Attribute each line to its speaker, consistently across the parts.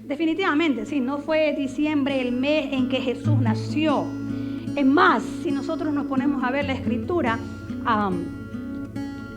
Speaker 1: Definitivamente, sí, no fue diciembre el mes en que Jesús nació. Es más, si nosotros nos ponemos a ver la escritura,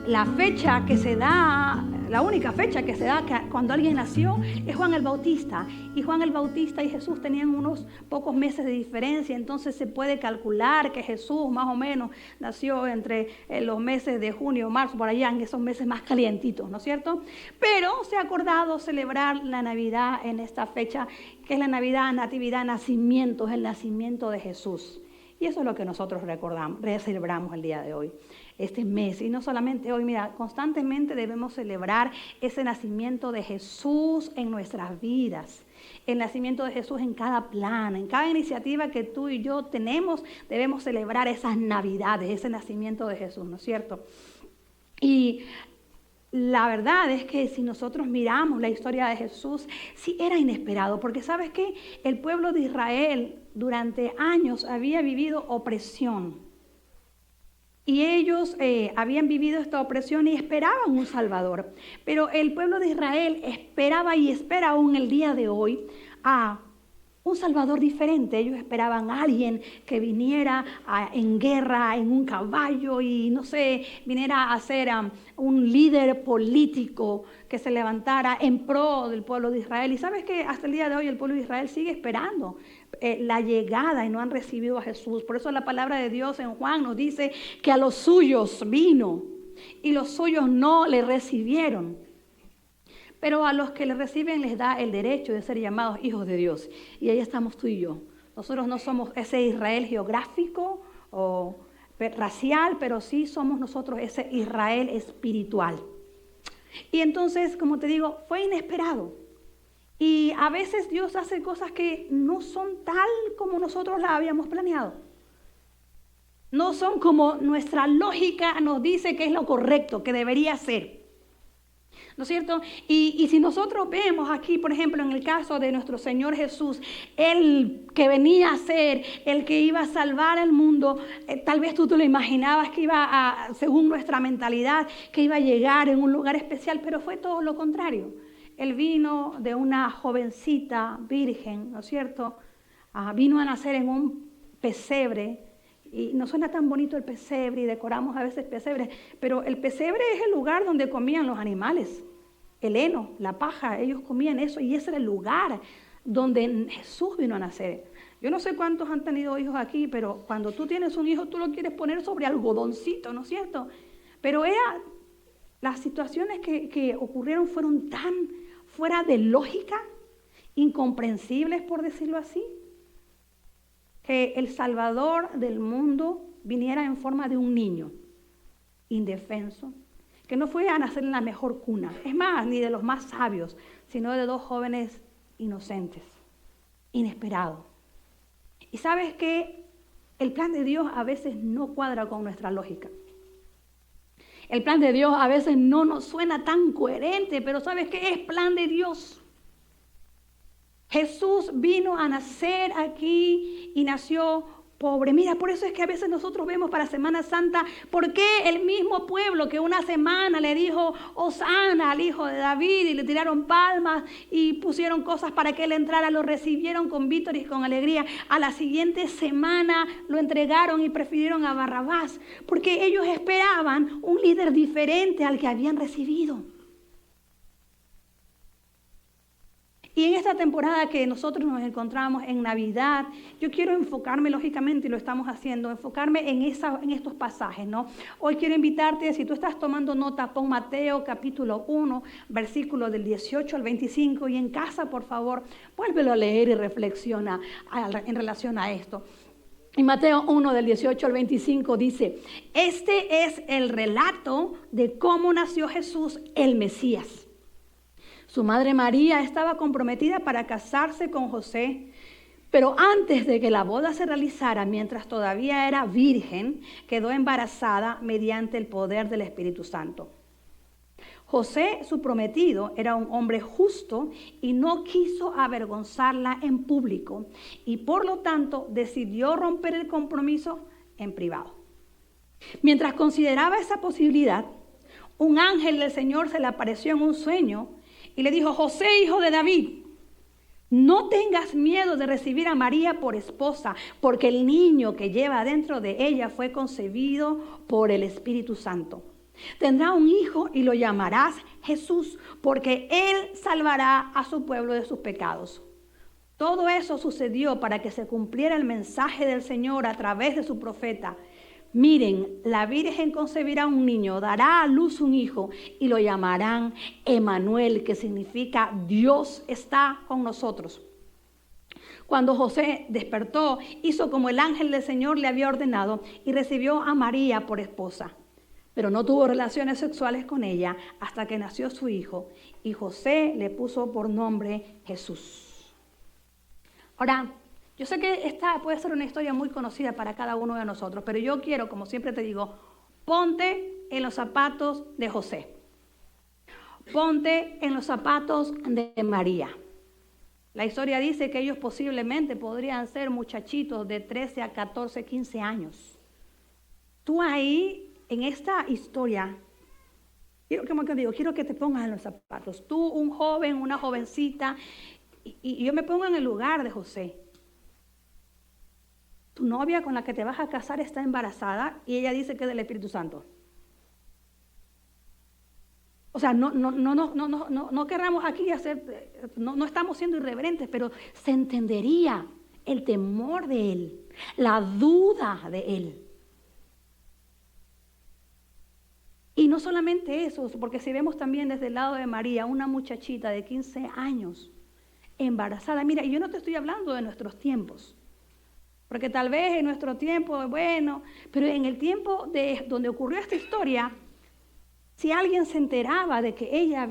Speaker 1: la fecha que se da, la única fecha que se da cuando alguien nació es Juan el Bautista. Y Juan el Bautista y Jesús tenían unos pocos meses de diferencia, entonces se puede calcular que Jesús más o menos nació entre los meses de junio, marzo, por allá, en esos meses más calientitos, ¿no es cierto? Pero se ha acordado celebrar la Navidad en esta fecha, que es la Navidad, Natividad, nacimiento, es el nacimiento de Jesús. Y eso es lo que nosotros celebramos el día de hoy, este mes. Y no solamente hoy, mira, constantemente debemos celebrar ese nacimiento de Jesús en nuestras vidas. El nacimiento de Jesús en cada plan, en cada iniciativa que tú y yo tenemos, debemos celebrar esas Navidades, ese nacimiento de Jesús, ¿no es cierto? Y la verdad es que si nosotros miramos la historia de Jesús, sí era inesperado, porque ¿sabes qué? El pueblo de Israel durante años había vivido opresión. Y ellos habían vivido esta opresión y esperaban un Salvador. Pero el pueblo de Israel esperaba y espera aún el día de hoy a un Salvador diferente. Ellos esperaban a alguien que viniera en guerra, en un caballo y no sé, viniera a ser un líder político que se levantara en pro del pueblo de Israel. Y sabes que hasta el día de hoy el pueblo de Israel sigue esperando la llegada y no han recibido a Jesús. Por eso la palabra de Dios en Juan nos dice que a los suyos vino y los suyos no le recibieron. Pero a los que le reciben les da el derecho de ser llamados hijos de Dios. Y ahí estamos tú y yo. Nosotros no somos ese Israel geográfico o racial, pero sí somos nosotros ese Israel espiritual. Y entonces, como te digo, fue inesperado. Y a veces Dios hace cosas que no son tal como nosotros la habíamos planeado. No son como nuestra lógica nos dice que es lo correcto, que debería ser. ¿No es cierto? Y si nosotros vemos aquí, por ejemplo, en el caso de nuestro Señor Jesús, el que venía a ser, el que iba a salvar al mundo, tal vez tú te lo imaginabas que iba a, según nuestra mentalidad, que iba a llegar en un lugar especial, pero fue todo lo contrario. Él vino de una jovencita virgen, ¿no es cierto? Vino a nacer en un pesebre. Y no suena tan bonito el pesebre y decoramos a veces pesebres, pero el pesebre es el lugar donde comían los animales. El heno, la paja, ellos comían eso y ese era el lugar donde Jesús vino a nacer. Yo no sé cuántos han tenido hijos aquí, pero cuando tú tienes un hijo tú lo quieres poner sobre algodoncito, ¿no es cierto? Pero las situaciones que ocurrieron fueron tan fuera de lógica, incomprensibles por decirlo así, que el Salvador del mundo viniera en forma de un niño indefenso, que no fue a nacer en la mejor cuna, es más, ni de los más sabios, sino de dos jóvenes inocentes, inesperado. Y sabes que el plan de Dios a veces no cuadra con nuestra lógica. El plan de Dios a veces no nos suena tan coherente, pero ¿sabes qué es plan de Dios? Jesús vino a nacer aquí y nació pobre. Mira, por eso es que a veces nosotros vemos para Semana Santa, ¿por qué el mismo pueblo que una semana le dijo Hosana al hijo de David y le tiraron palmas y pusieron cosas para que él entrara, lo recibieron con vítores y con alegría? A la siguiente semana lo entregaron y prefirieron a Barrabás, porque ellos esperaban un líder diferente al que habían recibido. Y en esta temporada que nosotros nos encontramos en Navidad, yo quiero enfocarme, lógicamente, y lo estamos haciendo, enfocarme en estos pasajes, ¿no? Hoy quiero invitarte, si tú estás tomando nota, pon Mateo capítulo 1, versículo del 18 al 25, y en casa, por favor, vuélvelo a leer y reflexiona en relación a esto. En Mateo 1, del 18 al 25 dice, este es el relato de cómo nació Jesús, el Mesías. Su madre María estaba comprometida para casarse con José, pero antes de que la boda se realizara, mientras todavía era virgen, quedó embarazada mediante el poder del Espíritu Santo. José, su prometido, era un hombre justo y no quiso avergonzarla en público y por lo tanto decidió romper el compromiso en privado. Mientras consideraba esa posibilidad, un ángel del Señor se le apareció en un sueño y le dijo, José, hijo de David, No tengas miedo de recibir a María por esposa, porque el niño que lleva dentro de ella fue concebido por el Espíritu Santo. Tendrá un hijo y lo llamarás Jesús, porque él salvará a su pueblo de sus pecados. Todo eso sucedió para que se cumpliera el mensaje del Señor a través de su profeta. Miren, la Virgen concebirá un niño, dará a luz un hijo y lo llamarán Emmanuel, que significa Dios está con nosotros. Cuando José despertó, hizo como el ángel del Señor le había ordenado y recibió a María por esposa. Pero no tuvo relaciones sexuales con ella hasta que nació su hijo y José le puso por nombre Jesús. Ahora, yo sé que esta puede ser una historia muy conocida para cada uno de nosotros, pero yo quiero, como siempre te digo, ponte en los zapatos de José. Ponte en los zapatos de María. La historia dice que ellos posiblemente podrían ser muchachitos de 13 a 14, 15 años. Tú ahí, en esta historia, quiero que te pongas en los zapatos. Tú, un joven, una jovencita, y yo me pongo en el lugar de José. Tu novia con la que te vas a casar está embarazada y ella dice que es del Espíritu Santo. O sea, no querramos aquí hacer, no estamos siendo irreverentes, pero se entendería el temor de él, la duda de él. Y no solamente eso, porque si vemos también desde el lado de María, una muchachita de 15 años, embarazada. Mira, y yo no te estoy hablando de nuestros tiempos. Porque tal vez en nuestro tiempo, bueno, pero en el tiempo de donde ocurrió esta historia, si alguien se enteraba de que ella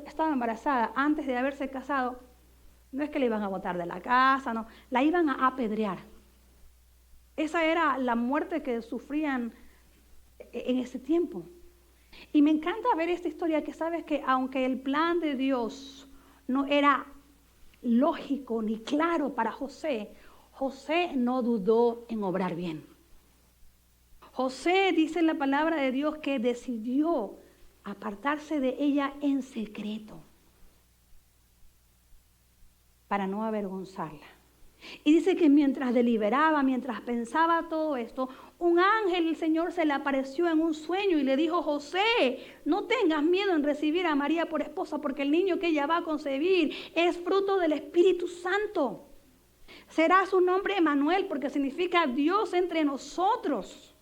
Speaker 1: estaba embarazada antes de haberse casado, no es que la iban a botar de la casa, no, la iban a apedrear. Esa era la muerte que sufrían en ese tiempo. Y me encanta ver esta historia que sabes que aunque el plan de Dios no era lógico ni claro para José, José no dudó en obrar bien. José dice en la palabra de Dios que decidió apartarse de ella en secreto para no avergonzarla. Y dice que mientras deliberaba, mientras pensaba todo esto, un ángel del Señor se le apareció en un sueño y le dijo: José, no tengas miedo en recibir a María por esposa, porque el niño que ella va a concebir es fruto del Espíritu Santo. Será su nombre Emmanuel, porque significa Dios entre nosotros.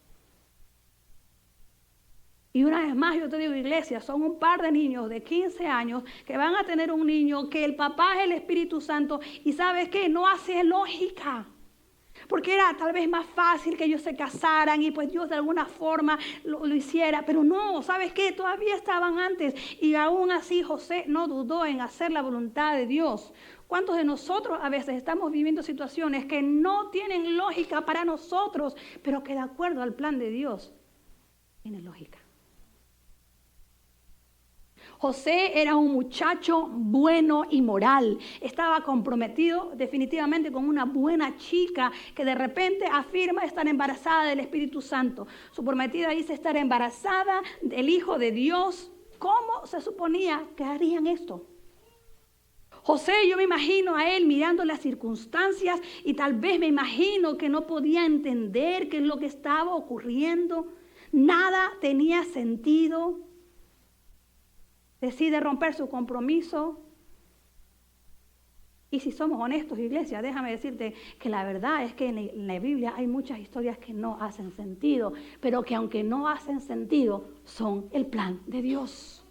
Speaker 1: Y una vez más yo te digo, iglesia, son un par de niños de 15 años que van a tener un niño que el papá es el Espíritu Santo. Y ¿sabes qué? No hace lógica. Porque era tal vez más fácil que ellos se casaran y pues Dios de alguna forma lo hiciera. Pero no, ¿sabes qué? Todavía estaban antes. Y aún así José no dudó en hacer la voluntad de Dios. ¿Cuántos de nosotros a veces estamos viviendo situaciones que no tienen lógica para nosotros, pero que de acuerdo al plan de Dios tienen lógica? José era un muchacho bueno y moral. Estaba comprometido definitivamente con una buena chica que de repente afirma estar embarazada del Espíritu Santo. Su prometida dice estar embarazada del Hijo de Dios. ¿Cómo se suponía que harían esto? José, yo me imagino a él mirando las circunstancias y tal vez me imagino que no podía entender qué es lo que estaba ocurriendo. Nada tenía sentido. Decide romper su compromiso. Y si somos honestos, iglesia, déjame decirte que la verdad es que en la Biblia hay muchas historias que no hacen sentido, pero que aunque no hacen sentido, son el plan de Dios.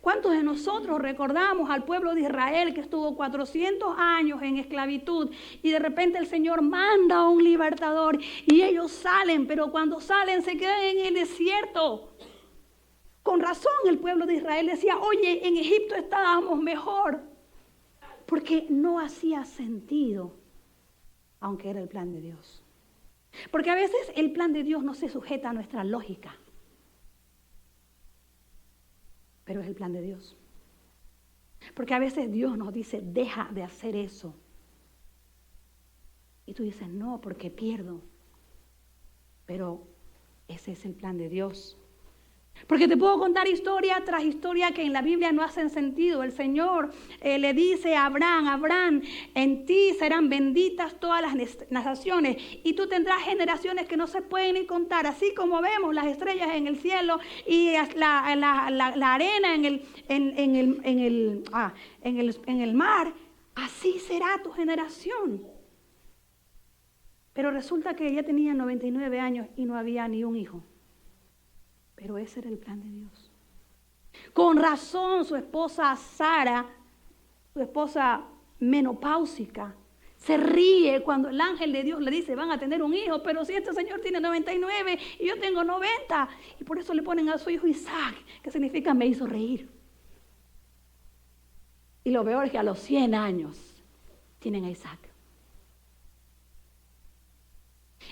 Speaker 1: ¿Cuántos de nosotros recordamos al pueblo de Israel que estuvo 400 años en esclavitud y de repente el Señor manda a un libertador y ellos salen, pero cuando salen se quedan en el desierto? Con razón el pueblo de Israel decía: oye, en Egipto estábamos mejor, porque no hacía sentido, aunque era el plan de Dios. Porque a veces el plan de Dios no se sujeta a nuestra lógica, pero es el plan de Dios. Porque a veces Dios nos dice: deja de hacer eso. Y tú dices: no, porque pierdo. Pero ese es el plan de Dios. Porque te puedo contar historia tras historia que en la Biblia no hacen sentido. El Señor le dice a Abraham, Abraham, en ti serán benditas todas las naciones y tú tendrás generaciones que no se pueden ni contar. Así como vemos las estrellas en el cielo y la arena en el mar, así será tu generación. Pero resulta que ella tenía 99 años y no había ni un hijo. Pero ese era el plan de Dios. Con razón su esposa Sara, su esposa menopáusica, se ríe cuando el ángel de Dios le dice, van a tener un hijo, pero si este señor tiene 99 y yo tengo 90. Y por eso le ponen a su hijo Isaac, que significa me hizo reír. Y lo peor es que a los 100 años tienen a Isaac.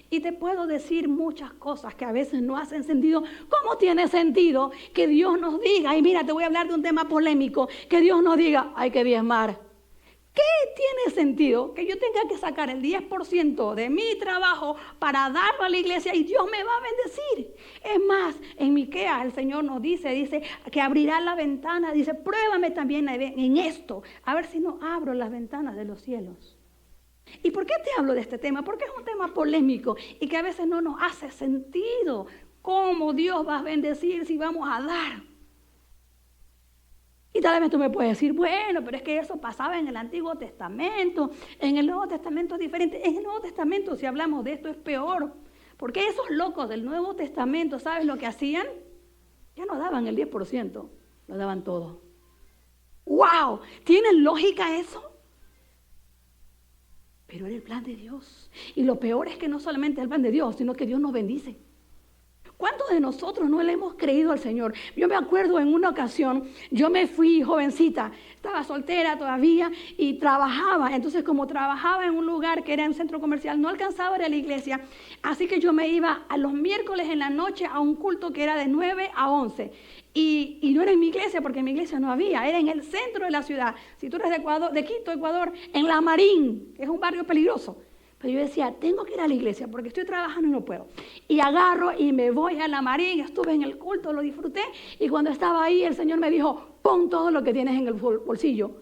Speaker 1: Y te puedo decir muchas cosas que a veces no hacen sentido. ¿Cómo tiene sentido que Dios nos diga? Y mira, te voy a hablar de un tema polémico. Que Dios nos diga, hay que diezmar. ¿Qué tiene sentido que yo tenga que sacar el 10% de mi trabajo para darlo a la iglesia y Dios me va a bendecir? Es más, en Miqueas el Señor nos dice que abrirá la ventana. Dice, pruébame también en esto, a ver si no abro las ventanas de los cielos. ¿Y por qué te hablo de este tema? Porque es un tema polémico y que a veces no nos hace sentido. ¿Cómo Dios va a bendecir si vamos a dar? Y tal vez tú me puedes decir, bueno, pero es que eso pasaba en el Antiguo Testamento. En el Nuevo Testamento es diferente. En el Nuevo Testamento, si hablamos de esto, es peor. Porque esos locos del Nuevo Testamento, ¿sabes lo que hacían? Ya no daban el 10%, lo daban todo. ¡Wow! ¿Tiene lógica eso? Pero era el plan de Dios. Y lo peor es que no solamente es el plan de Dios, sino que Dios nos bendice. ¿Cuántos de nosotros no le hemos creído al Señor? Yo me acuerdo en una ocasión, yo me fui jovencita, estaba soltera todavía y trabajaba. Entonces, como trabajaba en un lugar que era un centro comercial, no alcanzaba a ir a la iglesia. Así que yo me iba a los miércoles en la noche a un culto que era de 9 a 11. Y no era en mi iglesia, porque en mi iglesia no había, era en el centro de la ciudad. Si tú eres de Ecuador, de Quito, Ecuador, en La Marín, que es un barrio peligroso. Pero yo decía, tengo que ir a la iglesia porque estoy trabajando y no puedo. Y agarro y me voy a La Marín, estuve en el culto, lo disfruté. Y cuando estaba ahí, el Señor me dijo, pon todo lo que tienes en el bolsillo.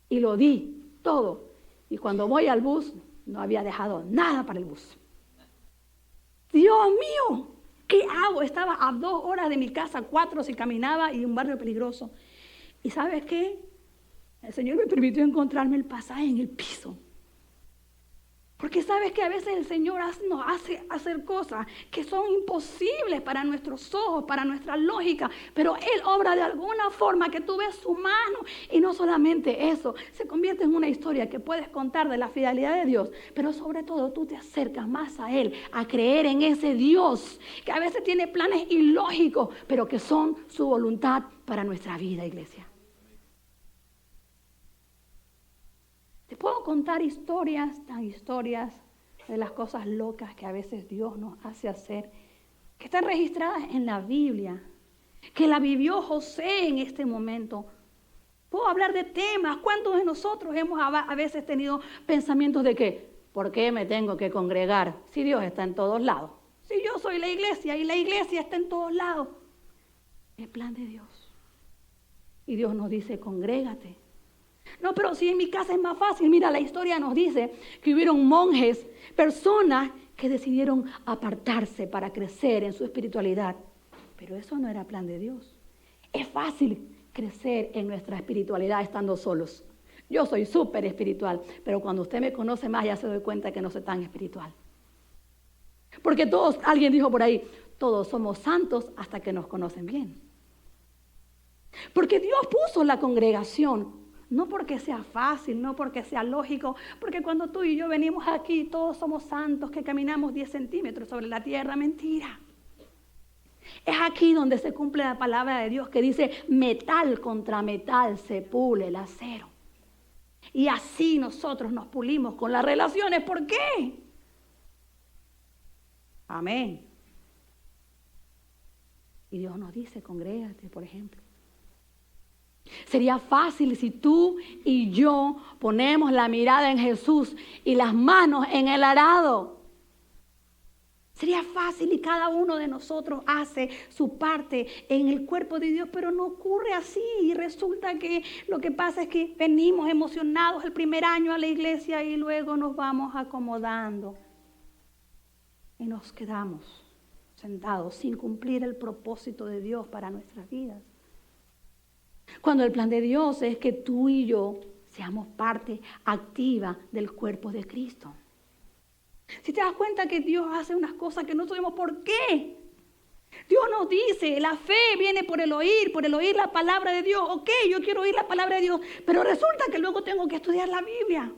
Speaker 1: Y lo di, todo. Y cuando voy al bus, no había dejado nada para el bus. Dios mío, ¿qué hago? Estaba a 2 horas de mi casa, 4 si caminaba y un barrio peligroso. ¿Y sabes qué? El Señor me permitió encontrarme el pasaje en el piso. Porque sabes que a veces el Señor nos hace hacer cosas que son imposibles para nuestros ojos, para nuestra lógica. Pero Él obra de alguna forma que tú ves su mano. Y no solamente eso, se convierte en una historia que puedes contar de la fidelidad de Dios. Pero sobre todo tú te acercas más a Él, a creer en ese Dios que a veces tiene planes ilógicos, pero que son su voluntad para nuestra vida, iglesia. Te puedo contar historias de las cosas locas que a veces Dios nos hace hacer, que están registradas en la Biblia, que la vivió José en este momento. Puedo hablar de temas. ¿Cuántos de nosotros hemos a veces tenido pensamientos de que, ¿por qué me tengo que congregar si Dios está en todos lados? Si yo soy la iglesia y la iglesia está en todos lados. El plan de Dios. Y Dios nos dice, congrégate. No, pero si en mi casa es más fácil. Mira, la historia nos dice que hubieron monjes, personas que decidieron apartarse para crecer en su espiritualidad. Pero eso no era plan de Dios. Es fácil crecer en nuestra espiritualidad estando solos. Yo soy súper espiritual, pero cuando usted me conoce más ya se doy cuenta que no soy tan espiritual. Porque alguien dijo por ahí, todos somos santos hasta que nos conocen bien. Porque Dios puso la congregación. No porque sea fácil, no porque sea lógico, porque cuando tú y yo venimos aquí, todos somos santos que caminamos 10 centímetros sobre la tierra. Mentira. Es aquí donde se cumple la palabra de Dios que dice, metal contra metal se pule el acero. Y así nosotros nos pulimos con las relaciones. ¿Por qué? Amén. Y Dios nos dice, congrégate, por ejemplo. Sería fácil si tú y yo ponemos la mirada en Jesús y las manos en el arado. Sería fácil y cada uno de nosotros hace su parte en el cuerpo de Dios, pero no ocurre así. Y resulta que lo que pasa es que venimos emocionados el primer año a la iglesia y luego nos vamos acomodando. Y nos quedamos sentados sin cumplir el propósito de Dios para nuestras vidas. Cuando el plan de Dios es que tú y yo seamos parte activa del cuerpo de Cristo. Si te das cuenta que Dios hace unas cosas que no sabemos por qué. Dios nos dice, la fe viene por el oír la palabra de Dios. Ok, yo quiero oír la palabra de Dios, pero resulta que luego tengo que estudiar la Biblia.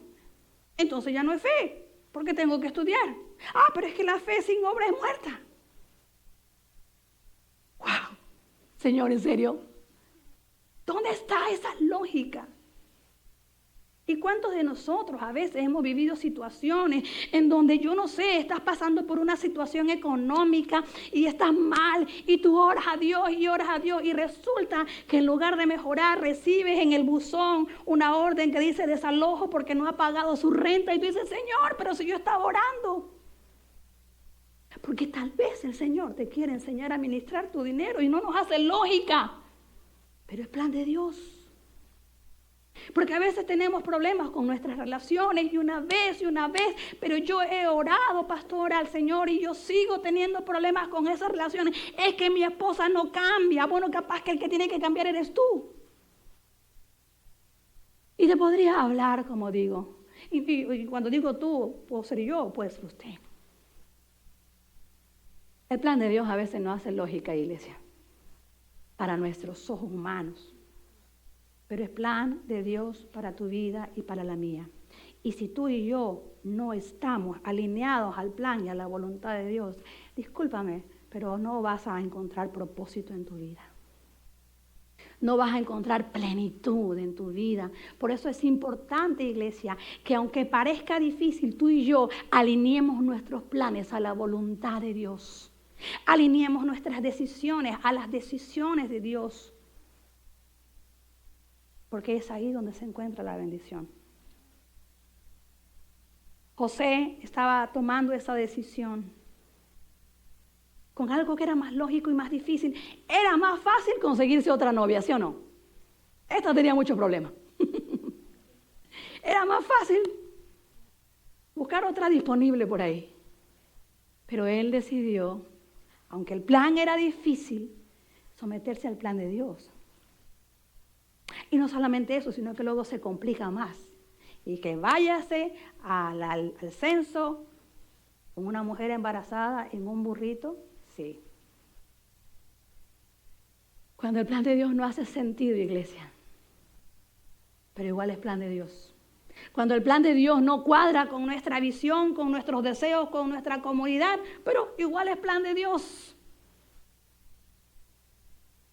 Speaker 1: Entonces ya no es fe, porque tengo que estudiar. Pero es que la fe sin obra es muerta. Wow, Señor, ¿en serio? ¿Dónde está esa lógica? ¿Y cuántos de nosotros a veces hemos vivido situaciones en donde yo no sé, estás pasando por una situación económica y estás mal y tú oras a Dios y resulta que en lugar de mejorar recibes en el buzón una orden que dice desalojo porque no ha pagado su renta y tú dices, Señor, pero si yo estaba orando? Porque tal vez el Señor te quiere enseñar a administrar tu dinero y no nos hace lógica, pero es plan de Dios. Porque a veces tenemos problemas con nuestras relaciones y una vez, pero yo he orado, pastora, al Señor y yo sigo teniendo problemas con esas relaciones. Es que mi esposa no cambia. Bueno, capaz que el que tiene que cambiar eres tú. Y te podría hablar, como digo. Y cuando digo tú, puedo ser yo, puede ser usted. El plan de Dios a veces no hace lógica, iglesia, para nuestros ojos humanos. Pero es plan de Dios para tu vida y para la mía. Y si tú y yo no estamos alineados al plan y a la voluntad de Dios, discúlpame, pero no vas a encontrar propósito en tu vida. No vas a encontrar plenitud en tu vida. Por eso es importante, iglesia, que aunque parezca difícil, tú y yo alineemos nuestros planes a la voluntad de Dios. Alineemos nuestras decisiones a las decisiones de Dios. Porque es ahí donde se encuentra la bendición. José estaba tomando esa decisión con algo que era más lógico y más difícil. Era más fácil conseguirse otra novia, ¿sí o no? Esta tenía muchos problemas. Era más fácil buscar otra disponible por ahí. Pero él decidió, aunque el plan era difícil, someterse al plan de Dios. Y no solamente eso, sino que luego se complica más. Y que váyase al censo con una mujer embarazada en un burrito, sí. Cuando el plan de Dios no hace sentido, iglesia, pero igual es plan de Dios. Cuando el plan de Dios no cuadra con nuestra visión, con nuestros deseos, con nuestra comodidad, pero igual es plan de Dios.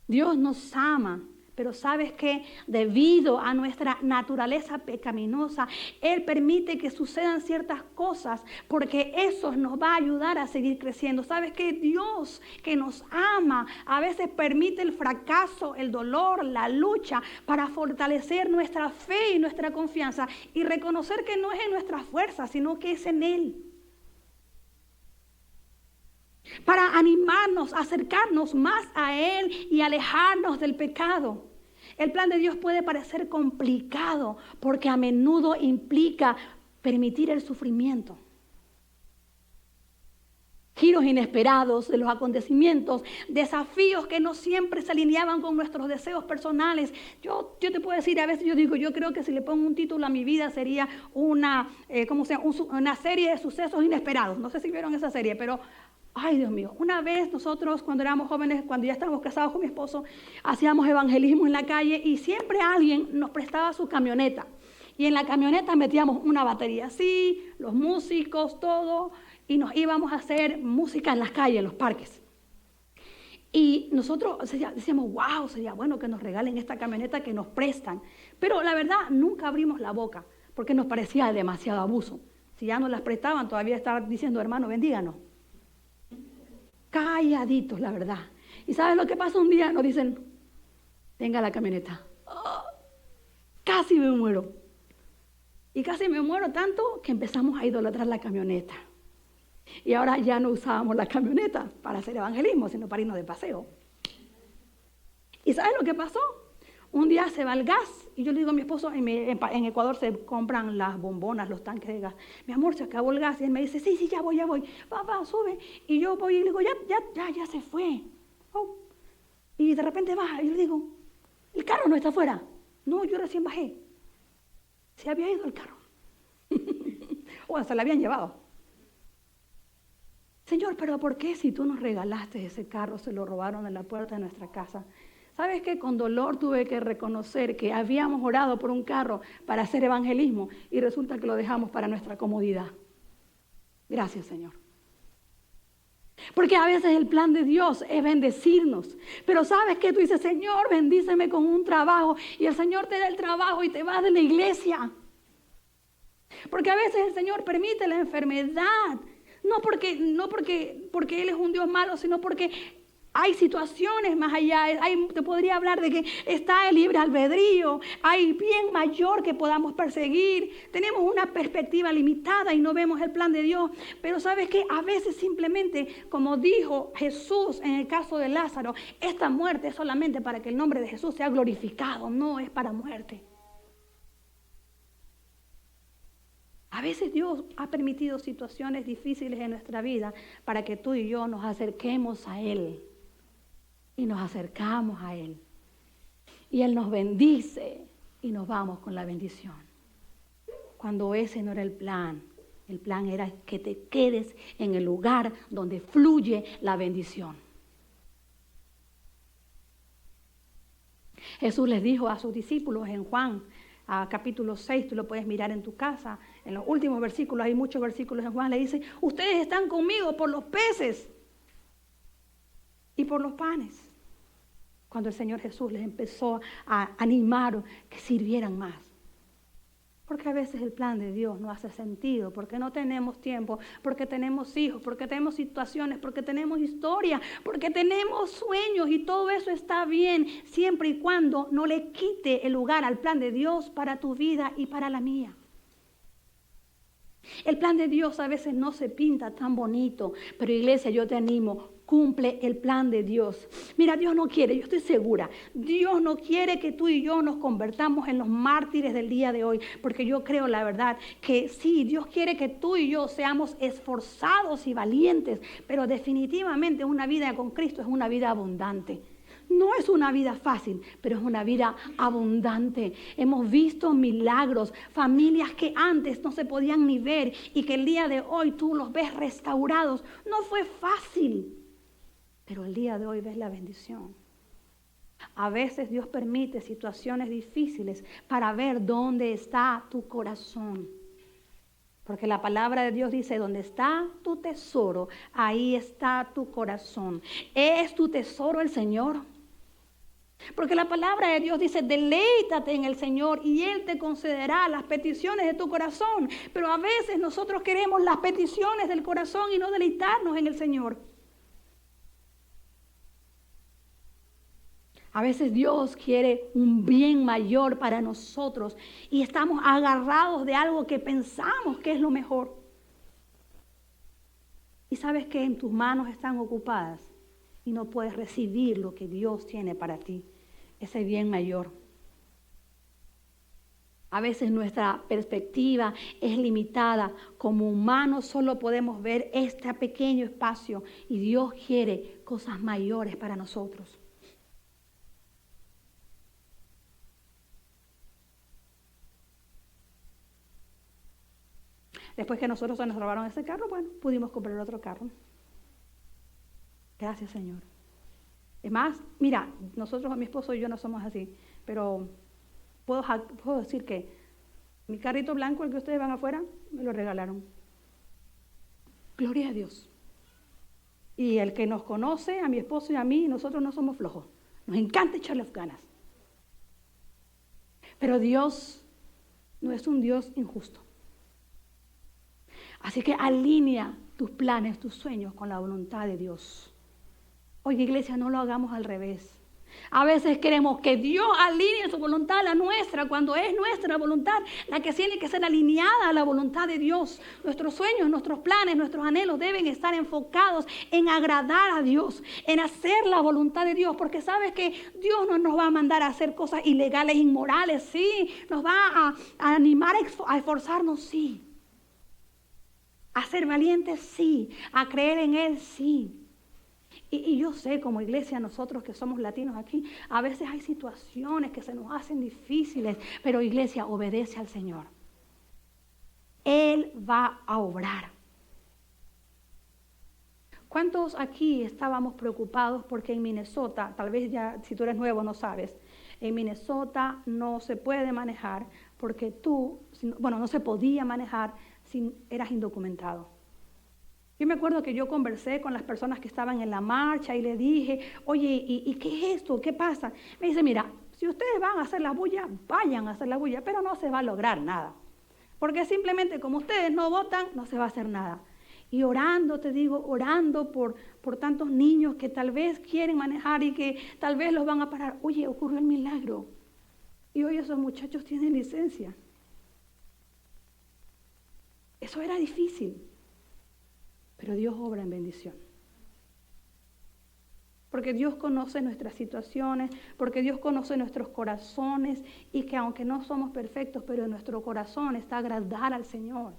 Speaker 1: Dios nos ama. Pero sabes que debido a nuestra naturaleza pecaminosa, Él permite que sucedan ciertas cosas porque eso nos va a ayudar a seguir creciendo. Sabes que Dios que nos ama a veces permite el fracaso, el dolor, la lucha para fortalecer nuestra fe y nuestra confianza y reconocer que no es en nuestra fuerza, sino que es en Él. Para animarnos, acercarnos más a Él y alejarnos del pecado. El plan de Dios puede parecer complicado porque a menudo implica permitir el sufrimiento. Giros inesperados de los acontecimientos, desafíos que no siempre se alineaban con nuestros deseos personales. Yo te puedo decir, a veces yo creo que si le pongo un título a mi vida sería una serie de sucesos inesperados. No sé si vieron esa serie, pero ay, Dios mío, una vez nosotros cuando éramos jóvenes, cuando ya estábamos casados con mi esposo, hacíamos evangelismo en la calle y siempre alguien nos prestaba su camioneta. Y en la camioneta metíamos una batería así, los músicos, todo, y nos íbamos a hacer música en las calles, en los parques. Y nosotros decíamos, wow, sería bueno que nos regalen esta camioneta que nos prestan. Pero la verdad, nunca abrimos la boca, porque nos parecía demasiado abuso. Si ya nos las prestaban, todavía estaban diciendo, hermano, bendíganos. Calladitos, la verdad. ¿Y sabes lo que pasa un día? Nos dicen, tenga la camioneta. Oh, casi me muero. Y casi me muero tanto que empezamos a idolatrar la camioneta. Y ahora ya no usábamos la camioneta para hacer evangelismo, sino para irnos de paseo. ¿Y sabes lo que pasó? Un día se va el gas y yo le digo a mi esposo, en Ecuador se compran las bombonas, los tanques de gas. Mi amor, se acabó el gas. Y él me dice, sí, ya voy. Va, sube. Y yo voy y le digo, ya se fue. Oh. Y de repente baja y yo le digo, el carro no está afuera. No, yo recién bajé. Se había ido el carro. Bueno, se lo habían llevado. Señor, pero ¿por qué si tú nos regalaste ese carro, se lo robaron en la puerta de nuestra casa? ¿Sabes qué? Con dolor tuve que reconocer que habíamos orado por un carro para hacer evangelismo y resulta que lo dejamos para nuestra comodidad. Gracias, Señor. Porque a veces el plan de Dios es bendecirnos. Pero ¿sabes qué? Tú dices, Señor, bendíceme con un trabajo. Y el Señor te da el trabajo y te vas de la iglesia. Porque a veces el Señor permite la enfermedad. No porque Él es un Dios malo, sino porque hay situaciones más allá. Te podría hablar de que está el libre albedrío. Hay bien mayor que podamos perseguir. Tenemos una perspectiva limitada y no vemos el plan de Dios. Pero ¿sabes qué? A veces simplemente, como dijo Jesús en el caso de Lázaro, esta muerte es solamente para que el nombre de Jesús sea glorificado. No es para muerte. A veces Dios ha permitido situaciones difíciles en nuestra vida para que tú y yo nos acerquemos a Él. Y nos acercamos a Él. Y Él nos bendice y nos vamos con la bendición. Cuando ese no era el plan era que te quedes en el lugar donde fluye la bendición. Jesús les dijo a sus discípulos en Juan, capítulo 6, tú lo puedes mirar en tu casa, en los últimos versículos, hay muchos versículos en Juan, le dice, ustedes están conmigo por los peces y por los panes. Cuando el Señor Jesús les empezó a animar que sirvieran más. Porque a veces el plan de Dios no hace sentido, porque no tenemos tiempo, porque tenemos hijos, porque tenemos situaciones, porque tenemos historia, porque tenemos sueños y todo eso está bien, siempre y cuando no le quite el lugar al plan de Dios para tu vida y para la mía. El plan de Dios a veces no se pinta tan bonito, pero iglesia, yo te animo, cumple el plan de Dios. Mira, Dios no quiere, yo estoy segura, Dios no quiere que tú y yo nos convertamos en los mártires del día de hoy, porque yo creo la verdad que sí, Dios quiere que tú y yo seamos esforzados y valientes, pero definitivamente una vida con Cristo es una vida abundante. No es una vida fácil, pero es una vida abundante. Hemos visto milagros, familias que antes no se podían ni ver y que el día de hoy tú los ves restaurados. No fue fácil, pero el día de hoy ves la bendición. A veces Dios permite situaciones difíciles para ver dónde está tu corazón. Porque la palabra de Dios dice, donde está tu tesoro, ahí está tu corazón. ¿Es tu tesoro el Señor? Porque la palabra de Dios dice, deleítate en el Señor y Él te concederá las peticiones de tu corazón. Pero a veces nosotros queremos las peticiones del corazón y no deleitarnos en el Señor. A veces Dios quiere un bien mayor para nosotros y estamos agarrados de algo que pensamos que es lo mejor. Y sabes que en tus manos están ocupadas y no puedes recibir lo que Dios tiene para ti, ese bien mayor. A veces nuestra perspectiva es limitada. Como humanos solo podemos ver este pequeño espacio y Dios quiere cosas mayores para nosotros. Después que nosotros nos robaron ese carro, bueno, pudimos comprar otro carro. Gracias, Señor. Es más, mira, nosotros, mi esposo y yo no somos así, pero puedo decir que mi carrito blanco, el que ustedes van afuera, me lo regalaron. Gloria a Dios. Y el que nos conoce, a mi esposo y a mí, nosotros no somos flojos. Nos encanta echarle ganas. Pero Dios no es un Dios injusto. Así que alinea tus planes, tus sueños con la voluntad de Dios. Oye, iglesia, no lo hagamos al revés. A veces queremos que Dios alinee su voluntad a la nuestra, cuando es nuestra voluntad la que tiene que ser alineada a la voluntad de Dios. Nuestros sueños, nuestros planes, nuestros anhelos deben estar enfocados en agradar a Dios, en hacer la voluntad de Dios, porque sabes que Dios no nos va a mandar a hacer cosas ilegales, inmorales, sí, nos va a animar a esforzarnos, sí, a ser valientes, sí, a creer en Él, sí. Y yo sé, como iglesia, nosotros que somos latinos aquí, a veces hay situaciones que se nos hacen difíciles, pero iglesia, obedece al Señor. Él va a obrar. ¿Cuántos aquí estábamos preocupados porque en Minnesota, tal vez ya si tú eres nuevo no sabes, en Minnesota no se puede manejar porque no se podía manejar si eras indocumentado? Yo me acuerdo que yo conversé con las personas que estaban en la marcha y le dije, oye, ¿y qué es esto? ¿Qué pasa? Me dice, mira, si ustedes van a hacer la bulla, vayan a hacer la bulla, pero no se va a lograr nada. Porque simplemente como ustedes no votan, no se va a hacer nada. Y orando, te digo, orando por tantos niños que tal vez quieren manejar y que tal vez los van a parar. Oye, ocurrió el milagro. Y hoy esos muchachos tienen licencia. Eso era difícil. Pero Dios obra en bendición. Porque Dios conoce nuestras situaciones, porque Dios conoce nuestros corazones y que aunque no somos perfectos, pero en nuestro corazón está agradar al Señor.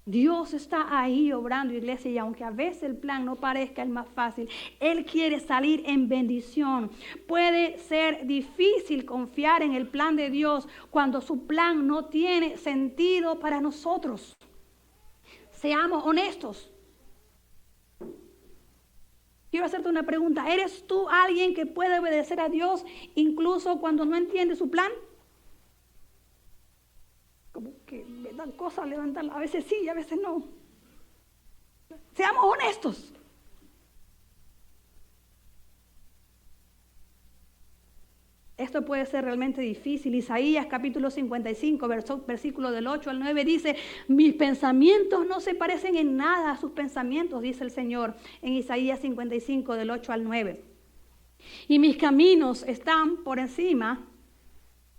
Speaker 1: Dios está ahí obrando, iglesia, y aunque a veces el plan no parezca el más fácil, Él quiere salir en bendición. Puede ser difícil confiar en el plan de Dios cuando su plan no tiene sentido para nosotros. Seamos honestos. Quiero hacerte una pregunta. ¿Eres tú alguien que puede obedecer a Dios incluso cuando no entiende su plan? Como que me dan cosas levantarla. A veces sí y a veces no. Seamos honestos. Esto puede ser realmente difícil. Isaías capítulo 55, versículo del 8 al 9 dice, mis pensamientos no se parecen en nada a sus pensamientos, dice el Señor en Isaías 55 del 8 al 9. Y mis caminos están por encima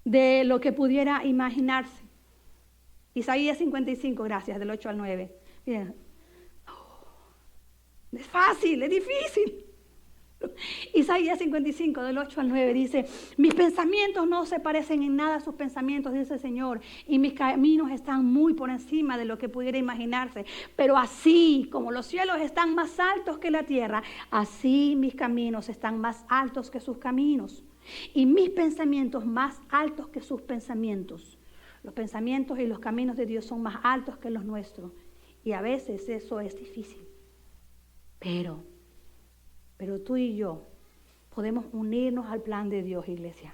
Speaker 1: de lo que pudiera imaginarse. Isaías 55, gracias, del 8 al 9. Miren. Es fácil, es difícil. Isaías 55 del 8 al 9 dice, mis pensamientos no se parecen en nada a sus pensamientos, dice el Señor, y mis caminos están muy por encima de lo que pudiera imaginarse, pero así como los cielos están más altos que la tierra, así mis caminos están más altos que sus caminos, y mis pensamientos más altos que sus pensamientos. Los pensamientos y los caminos de Dios son más altos que los nuestros, y a veces eso es difícil, pero tú y yo podemos unirnos al plan de Dios, iglesia.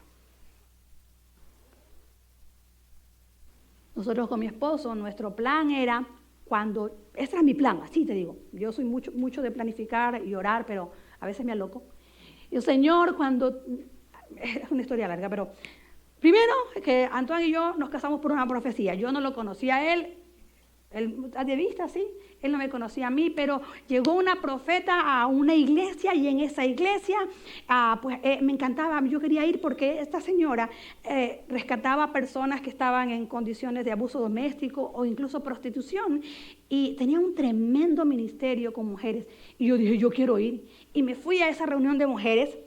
Speaker 1: Nosotros con mi esposo, nuestro plan era ese era mi plan, así te digo. Yo soy mucho de planificar y orar, pero a veces me aloco. Y el Señor es una historia larga, pero primero que Antoine y yo nos casamos por una profecía. Yo no lo conocía a él de vista, sí. Él no me conocía a mí, pero llegó una profeta a una iglesia y en esa iglesia me encantaba, yo quería ir porque esta señora rescataba a personas que estaban en condiciones de abuso doméstico o incluso prostitución y tenía un tremendo ministerio con mujeres. Y yo dije, yo quiero ir. Y me fui a esa reunión de mujeres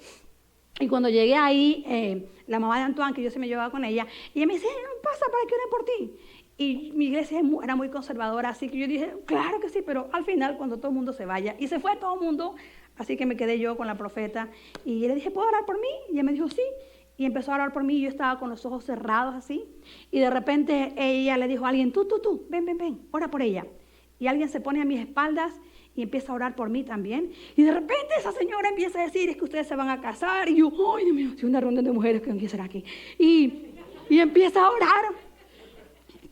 Speaker 1: y cuando llegué ahí, la mamá de Antoine, que yo se me llevaba con ella, y ella me dice, pasa para que oren por ti. Y mi iglesia era muy conservadora, así que yo dije, claro que sí, pero al final cuando todo el mundo se vaya, y se fue todo el mundo, así que me quedé yo con la profeta, y le dije, ¿puedo orar por mí? Y ella me dijo, sí, y empezó a orar por mí, y yo estaba con los ojos cerrados así, y de repente ella le dijo a alguien, tú, ven, ora por ella. Y alguien se pone a mis espaldas y empieza a orar por mí también, y de repente esa señora empieza a decir, es que ustedes se van a casar, y yo, ay Dios mío, soy una ronda de mujeres que empiezan aquí, y empieza a orar.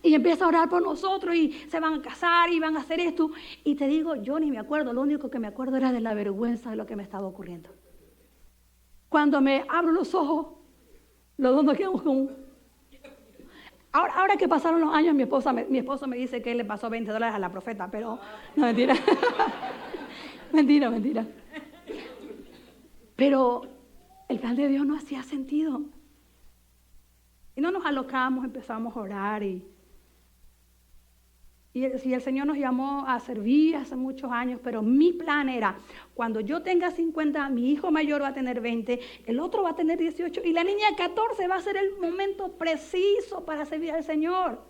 Speaker 1: Y empieza a orar por nosotros y se van a casar y van a hacer esto. Y te digo, yo ni me acuerdo, lo único que me acuerdo era de la vergüenza de lo que me estaba ocurriendo. Cuando me abro los ojos, los dos nos quedamos como... Ahora que pasaron los años, mi esposo me dice que él le pasó $20 a la profeta, pero no, mentira. Mentira. Pero el plan de Dios no hacía sentido. Y no nos alocamos, empezamos a orar y el Señor nos llamó a servir hace muchos años, pero mi plan era, cuando yo tenga 50, mi hijo mayor va a tener 20, el otro va a tener 18 y la niña de 14 va a ser el momento preciso para servir al Señor.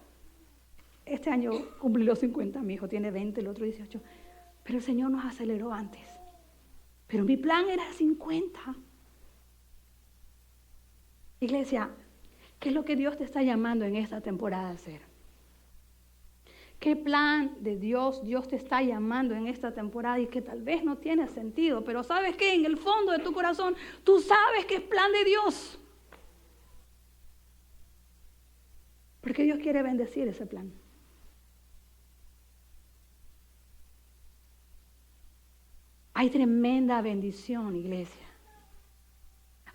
Speaker 1: Este año cumplí los 50, mi hijo tiene 20, el otro 18, pero el Señor nos aceleró antes. Pero mi plan era 50. Iglesia, ¿qué es lo que Dios te está llamando en esta temporada a hacer? ¿Qué plan de Dios te está llamando en esta temporada y que tal vez no tiene sentido? Pero ¿sabes qué? En el fondo de tu corazón, tú sabes que es plan de Dios. Porque Dios quiere bendecir ese plan. Hay tremenda bendición, iglesia.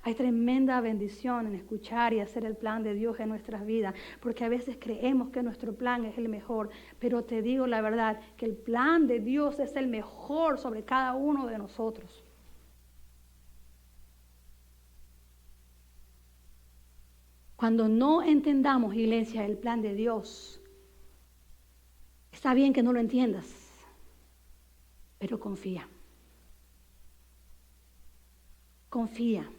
Speaker 1: Hay tremenda bendición en escuchar y hacer el plan de Dios en nuestras vidas, porque a veces creemos que nuestro plan es el mejor, pero te digo la verdad, que el plan de Dios es el mejor sobre cada uno de nosotros. Cuando no entendamos, iglesia, el plan de Dios, está bien que no lo entiendas, pero confía. Confía.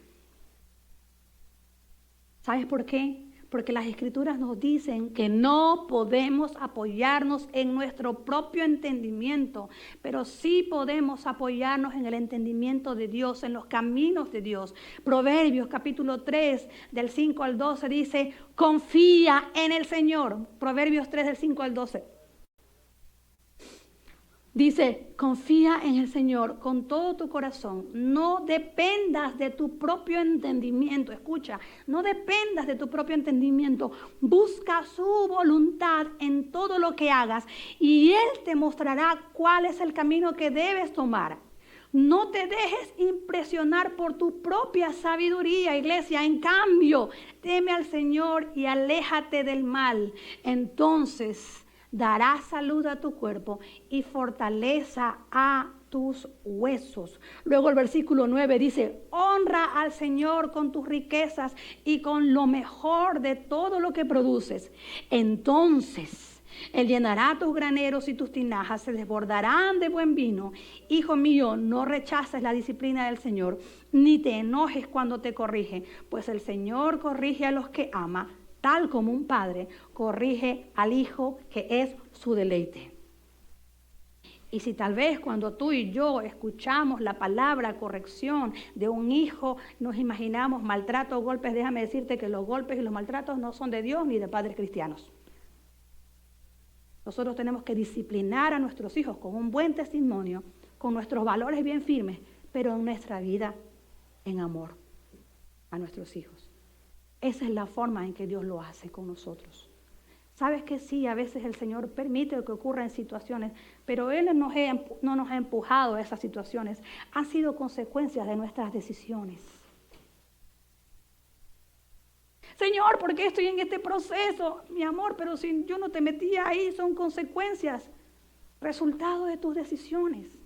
Speaker 1: ¿Sabes por qué? Porque las Escrituras nos dicen que no podemos apoyarnos en nuestro propio entendimiento, pero sí podemos apoyarnos en el entendimiento de Dios, en los caminos de Dios. Proverbios capítulo 3, del 5 al 12 dice, confía en el Señor. Proverbios 3, del 5 al 12. Dice, confía en el Señor con todo tu corazón. No dependas de tu propio entendimiento. Escucha, no dependas de tu propio entendimiento. Busca su voluntad en todo lo que hagas y Él te mostrará cuál es el camino que debes tomar. No te dejes impresionar por tu propia sabiduría, iglesia. En cambio, teme al Señor y aléjate del mal. Entonces dará salud a tu cuerpo y fortaleza a tus huesos. Luego el versículo 9 dice, honra al Señor con tus riquezas y con lo mejor de todo lo que produces. Entonces Él llenará tus graneros y tus tinajas se desbordarán de buen vino. Hijo mío, no rechaces la disciplina del Señor, ni te enojes cuando te corrige, pues el Señor corrige a los que ama, tal como un padre corrige al hijo, que es su deleite. Y si tal vez cuando tú y yo escuchamos la palabra corrección de un hijo, nos imaginamos maltrato o golpes, déjame decirte que los golpes y los maltratos no son de Dios ni de padres cristianos. Nosotros tenemos que disciplinar a nuestros hijos con un buen testimonio, con nuestros valores bien firmes, pero en nuestra vida en amor a nuestros hijos. Esa es la forma en que Dios lo hace con nosotros. Sabes que sí, a veces el Señor permite que ocurran situaciones, pero Él no nos ha empujado a esas situaciones. Han sido consecuencias de nuestras decisiones. Señor, ¿por qué estoy en este proceso? Mi amor, pero si yo no te metía ahí, son consecuencias, resultado de tus decisiones.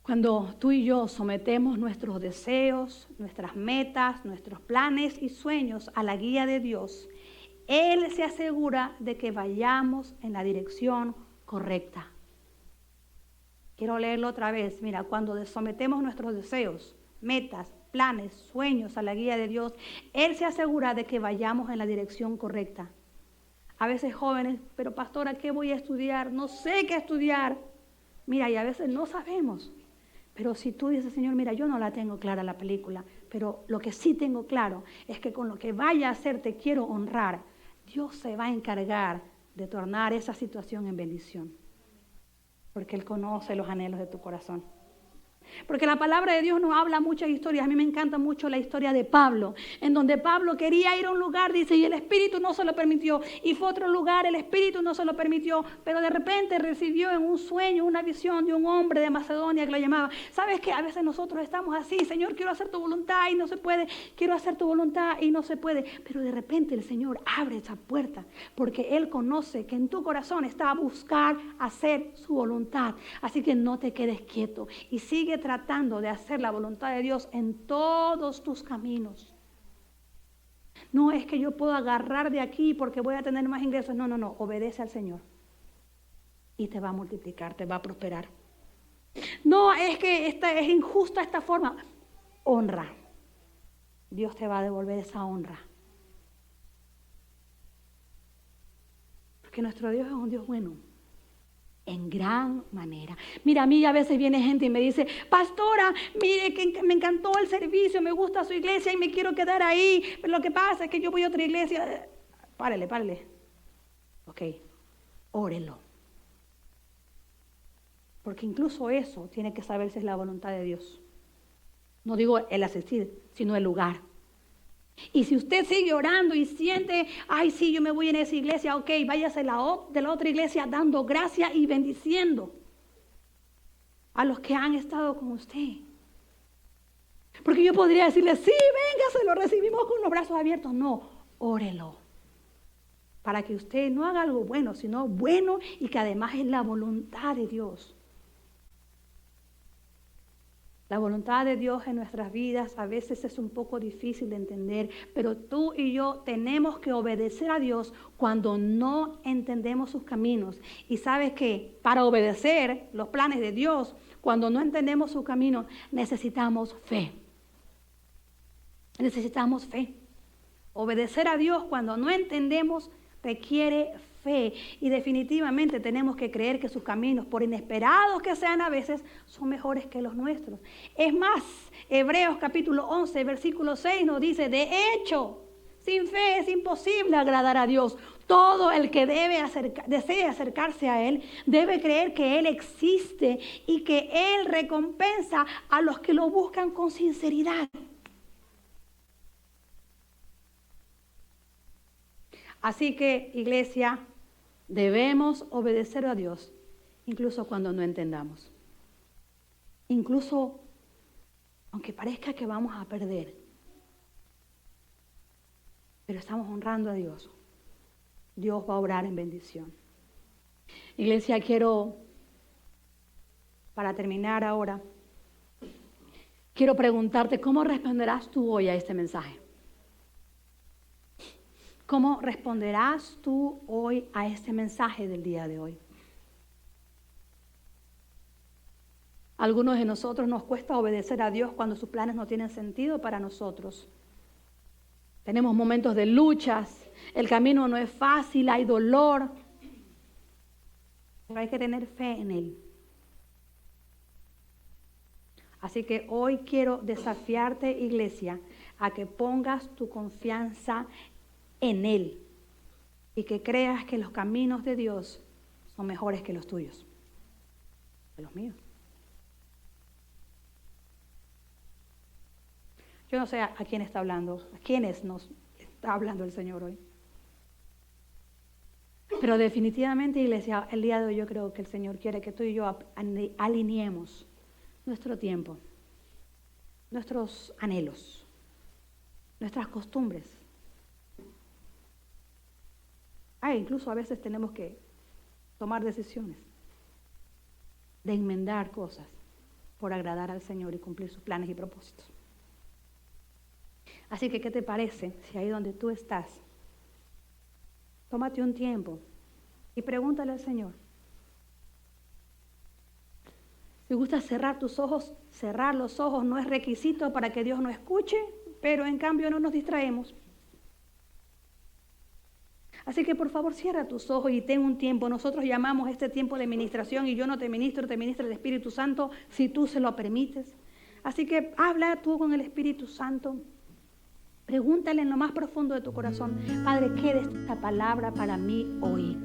Speaker 1: Cuando tú y yo sometemos nuestros deseos, nuestras metas, nuestros planes y sueños a la guía de Dios, Él se asegura de que vayamos en la dirección correcta. Quiero leerlo otra vez. Mira, cuando sometemos nuestros deseos, metas, planes, sueños a la guía de Dios, Él se asegura de que vayamos en la dirección correcta. A veces jóvenes, pero pastora, ¿qué voy a estudiar? No sé qué estudiar. Mira, y a veces no sabemos. Pero si tú dices, Señor, mira, yo no la tengo clara la película, pero lo que sí tengo claro es que con lo que vaya a hacer te quiero honrar, Dios se va a encargar de tornar esa situación en bendición. Porque Él conoce los anhelos de tu corazón. Porque la palabra de Dios nos habla muchas historias. A mí me encanta mucho la historia de Pablo, en donde Pablo quería ir a un lugar, dice, y el Espíritu no se lo permitió. Y fue a otro lugar, el Espíritu no se lo permitió. Pero de repente recibió en un sueño una visión de un hombre de Macedonia que lo llamaba. ¿Sabes qué? A veces nosotros estamos así, Señor, quiero hacer tu voluntad y no se puede. Quiero hacer tu voluntad y no se puede. Pero de repente el Señor abre esa puerta, porque Él conoce que en tu corazón está a buscar hacer su voluntad. Así que no te quedes quieto y sigue tratando de hacer la voluntad de Dios en todos tus caminos. No es que yo puedo agarrar de aquí porque voy a tener más ingresos. No, obedece al Señor y te va a multiplicar, te va a prosperar. No, es que es injusta esta forma. Honra. Dios te va a devolver esa honra. Porque nuestro Dios es un Dios bueno. En gran manera. Mira, a mí a veces viene gente y me dice, pastora, mire que me encantó el servicio, me gusta su iglesia y me quiero quedar ahí, pero lo que pasa es que yo voy a otra iglesia. Párele. Ok, órelo. Porque incluso eso tiene que saber si es la voluntad de Dios. No digo el asistir, sino el lugar. Y si usted sigue orando y siente, ay, sí, yo me voy en esa iglesia, ok, váyase de la otra iglesia dando gracia y bendiciendo a los que han estado con usted. Porque yo podría decirle, sí, venga, se lo recibimos con los brazos abiertos. No, órelo. Para que usted no haga algo bueno, sino bueno y que además es la voluntad de Dios. La voluntad de Dios en nuestras vidas a veces es un poco difícil de entender, pero tú y yo tenemos que obedecer a Dios cuando no entendemos sus caminos. Y sabes que para obedecer los planes de Dios, cuando no entendemos sus caminos, necesitamos fe. Necesitamos fe. Obedecer a Dios cuando no entendemos requiere fe, y definitivamente tenemos que creer que sus caminos, por inesperados que sean a veces, son mejores que los nuestros. Es más, Hebreos capítulo 11, versículo 6 nos dice, de hecho, sin fe es imposible agradar a Dios. Todo el que desee acercarse a Él debe creer que Él existe y que Él recompensa a los que lo buscan con sinceridad. Así que, iglesia, debemos obedecer a Dios, incluso cuando no entendamos. Incluso, aunque parezca que vamos a perder, pero estamos honrando a Dios. Dios va a obrar en bendición. Iglesia, para terminar ahora, quiero preguntarte, ¿cómo responderás tú hoy a este mensaje? ¿Cómo responderás tú hoy a este mensaje del día de hoy? A algunos de nosotros nos cuesta obedecer a Dios cuando sus planes no tienen sentido para nosotros. Tenemos momentos de luchas, el camino no es fácil, hay dolor, pero hay que tener fe en Él. Así que hoy quiero desafiarte, iglesia, a que pongas tu confianza en Él y que creas que los caminos de Dios son mejores que los tuyos, que los míos. Yo no sé a quién está hablando, a quiénes nos está hablando el Señor hoy. Pero definitivamente, iglesia, el día de hoy yo creo que el Señor quiere que tú y yo alineemos nuestro tiempo, nuestros anhelos, nuestras costumbres. Incluso a veces tenemos que tomar decisiones de enmendar cosas por agradar al Señor y cumplir sus planes y propósitos. Así que, ¿qué te parece si ahí donde tú estás, tómate un tiempo y pregúntale al Señor? Si gusta cerrar tus ojos, cerrar los ojos no es requisito para que Dios no escuche, pero en cambio no nos distraemos. Así que por favor cierra tus ojos y ten un tiempo. Nosotros llamamos este tiempo de ministración y yo no te ministro, te ministra el Espíritu Santo si tú se lo permites. Así que habla tú con el Espíritu Santo. Pregúntale en lo más profundo de tu corazón, Padre, ¿qué es esta palabra para mí hoy?